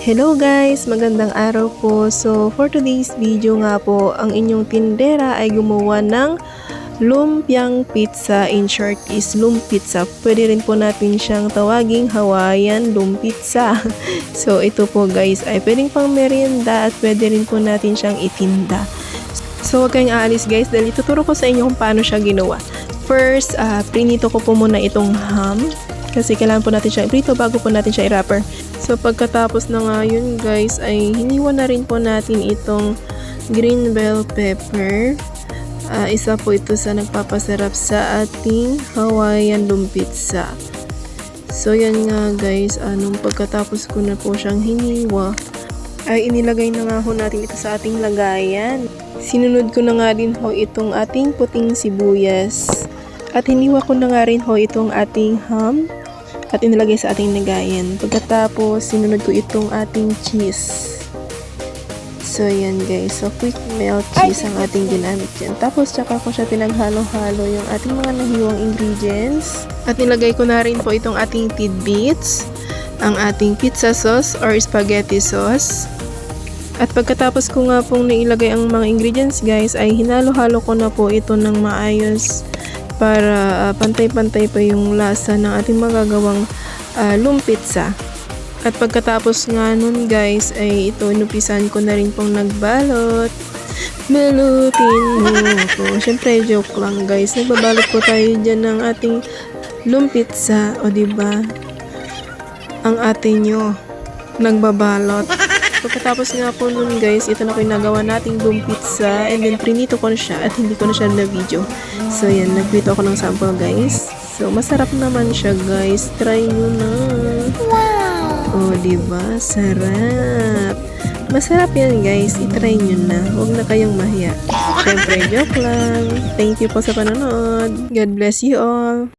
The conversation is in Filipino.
Hello guys! Magandang araw po. So, for today's video nga po, ang inyong tindera ay gumawa ng lumpiang pizza. In short is lumpizza. Pwede rin po natin siyang tawaging Hawaiian lumpizza. So, ito po guys ay pwedeng pang merienda at pwede rin po natin siyang itinda. So, huwag kayong aalis guys dahil ituturo ko sa inyo kung paano siya ginawa. First, prinito ko po muna itong ham. Kasi kailangan po natin siya iprito bago po natin siya i-wrapper. So pagkatapos na nga yun guys ay hiniwa na rin po natin itong green bell pepper. Isa po ito sa nagpapasarap sa ating Hawaiian lumpizza. So yan nga guys, nung pagkatapos ko na po siyang hiniwa ay inilagay na nga ho natin ito sa ating lagayan. Sinunod ko na nga din ho itong ating puting sibuyas. At hiniwa ko na nga rin ho itong ating ham at inilagay sa ating lagayan. Pagkatapos, sinunod ko itong ating cheese. So, yan guys. So, quick melt cheese ang ating ginamit dyan. Tapos, tsaka ko siya pinaghalo-halo yung ating mga nahiwang ingredients. At nilagay ko na rin po itong ating tidbits, ang ating pizza sauce or spaghetti sauce. At pagkatapos ko nga pong nailagay ang mga ingredients guys, ay hinalo-halo ko na po ito ng maayos para pantay-pantay pa yung lasa ng ating magagawang lumpizza. At pagkatapos nga nun guys ay ito inupisan ko na rin pong nagbalot. Balutin mo ako. Syempre joke lang guys. Nagbabalot po tayo dyan ng ating lumpizza. O diba? Ang ate nyo nagbabalot. Pagkatapos nga po nun guys, ito na ko yung nagawa nating lumpizza and then prinito ko na siya at hindi ko na siya na-video. So yan, nagprito ako ng sample guys. So masarap naman siya guys. Try nyo na. Wow! O diba? Sarap. Masarap yan guys. I-try nyo na. Huwag na kayong mahiya. Siyempre, joke lang. Thank you po sa panonood. God bless you all.